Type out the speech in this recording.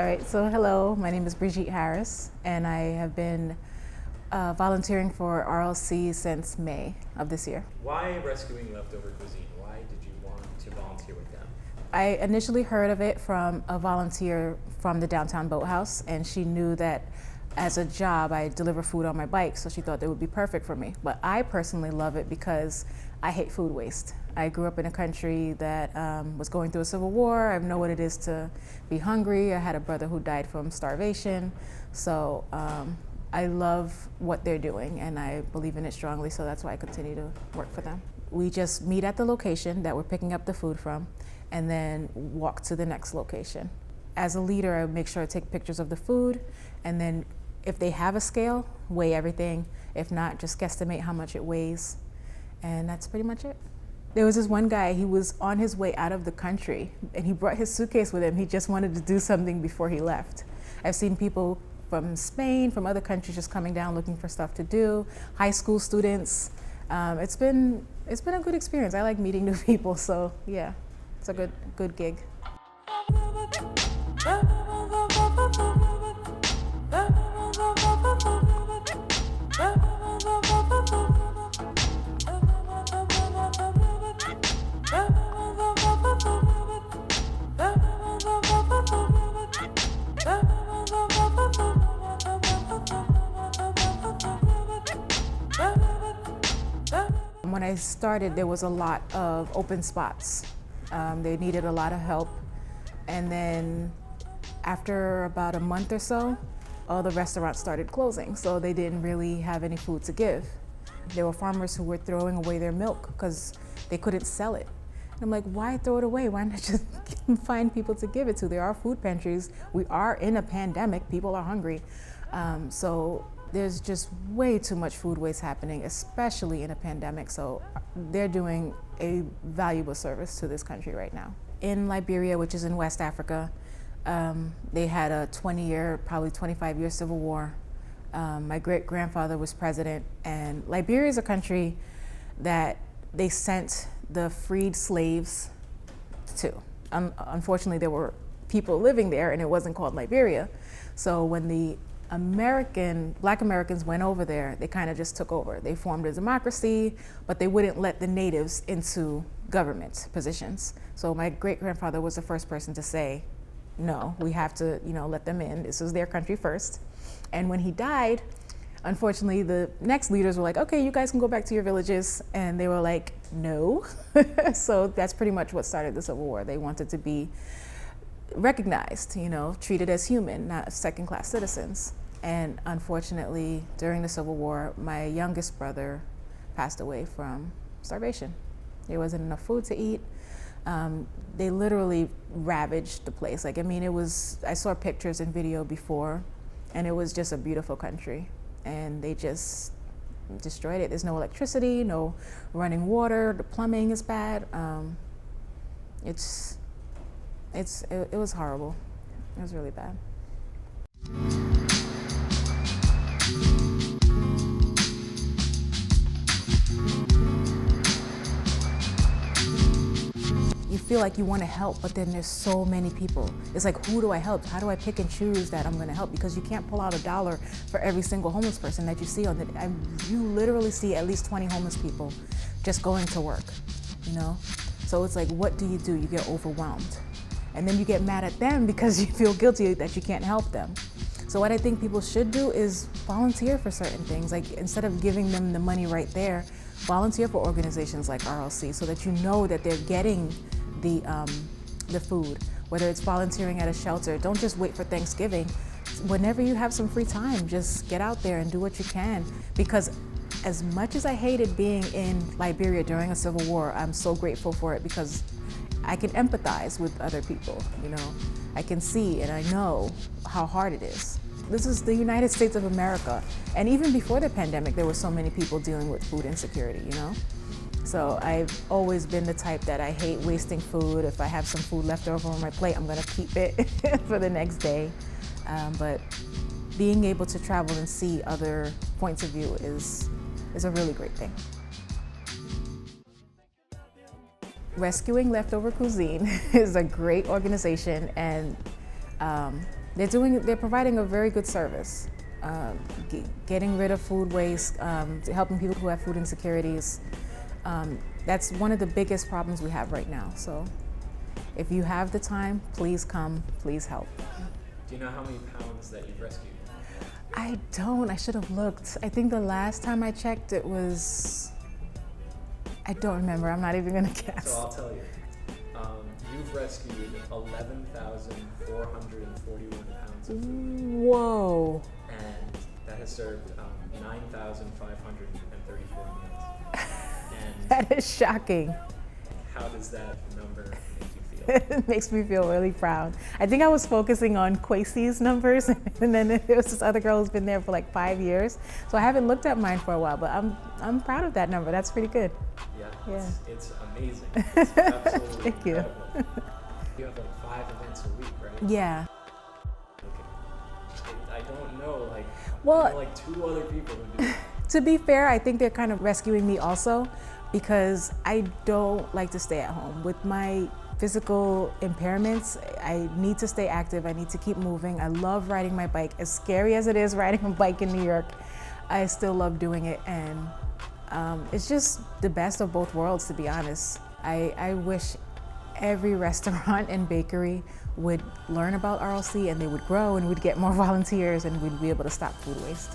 All right, so hello, my name is Brigitte Harris, and I have been volunteering for RLC since May of this year. Why Rescuing Leftover Cuisine? Why did you want to volunteer with them? I initially heard of it from a volunteer from the downtown boathouse, and she knew that as a job I deliver food on my bike, so she thought it would be perfect for me. But I personally love it because I hate food waste. I grew up in a country that was going through a civil war. I know what it is to be hungry. I had a brother who died from starvation. So I love what they're doing, and I believe in it strongly, so that's why I continue to work for them. We just meet at the location that we're picking up the food from and then walk to the next location. As a leader, I make sure I take pictures of the food, and then if they have a scale, weigh everything. If not, just guesstimate how much it weighs, and that's pretty much it. There was this one guy, he was on his way out of the country, and he brought his suitcase with him. He just wanted to do something before he left. I've seen people from Spain, from other countries, just coming down looking for stuff to do. High school students. It's been a good experience. I like meeting new people, so yeah, it's a good gig. When I started, there was a lot of open spots. They needed a lot of help. And then after about a month or so, all the restaurants started closing, so they didn't really have any food to give. There were farmers who were throwing away their milk because they couldn't sell it. And I'm like, why throw it away? Why not just find people to give it to? There are food pantries. We are in a pandemic. People are hungry. So there's just way too much food waste happening, especially in a pandemic. So they're doing a valuable service to this country right now. In Liberia, which is in West Africa, they had a 20-year, probably 25-year civil war. My great-grandfather was president, and Liberia is a country that they sent the freed slaves to. Unfortunately, there were people living there, and it wasn't called Liberia. So when the Black Americans went over there, they kind of just took over. They formed a democracy, but they wouldn't let the natives into government positions. So my great-grandfather was the first person to say, no, we have to, let them in. This is their country first. And when he died, unfortunately, the next leaders were like, okay, you guys can go back to your villages. And they were like, no. So that's pretty much what started the Civil War. They wanted to be recognized, treated as human, not second-class citizens. And unfortunately, during the Civil War, my youngest brother passed away from starvation. There wasn't enough food to eat. They literally ravaged the place. I saw pictures and video before, and it was just a beautiful country. And they just destroyed it. There's no electricity, no running water, the plumbing is bad. It was horrible. It was really bad. You feel like you want to help, but then there's so many people. It's like, who do I help? How do I pick and choose that I'm going to help? Because you can't pull out $1 for every single homeless person that you see you literally see at least 20 homeless people just going to work, So it's like, what do? You get overwhelmed. And then you get mad at them because you feel guilty that you can't help them. So what I think people should do is volunteer for certain things. Like, instead of giving them the money right there, volunteer for organizations like RLC so that you know that they're getting the food. Whether it's volunteering at a shelter, don't just wait for Thanksgiving. Whenever you have some free time, just get out there and do what you can. Because as much as I hated being in Liberia during a civil war, I'm so grateful for it because I can empathize with other people, I can see and I know how hard it is. This is the United States of America. And even before the pandemic, there were so many people dealing with food insecurity, So I've always been the type that I hate wasting food. If I have some food left over on my plate, I'm gonna keep it for the next day. But being able to travel and see other points of view is a really great thing. Rescuing Leftover Cuisine is a great organization, and They're providing a very good service, getting rid of food waste, helping people who have food insecurities. That's one of the biggest problems we have right now. So if you have the time, please come, please help. Do you know how many pounds that you've rescued? I don't, I should have looked. I think the last time I checked it was, I don't remember, I'm not even gonna guess. So I'll tell you. You've rescued 11,441 pounds of food. Whoa. And that has served 9,534 meals. And That is shocking. how does that number make you feel? It makes me feel really proud. I think I was focusing on Kwesi's numbers, and then there was this other girl who's been there for like 5 years. So I haven't looked at mine for a while, but I'm proud of that number. That's pretty good. Yeah, it's amazing. It's absolutely Thank you. incredible. You have like 5 events a week, right? Yeah. Okay. I don't know, like, Well, I know like 2 other people who do it. To be fair, I think they're kind of rescuing me also, because I don't like to stay at home. With my physical impairments, I need to stay active. I need to keep moving. I love riding my bike. As scary as it is riding a bike in New York, I still love doing it. And it's just the best of both worlds, to be honest. I wish every restaurant and bakery would learn about RLC, and they would grow, and we'd get more volunteers, and we'd be able to stop food waste.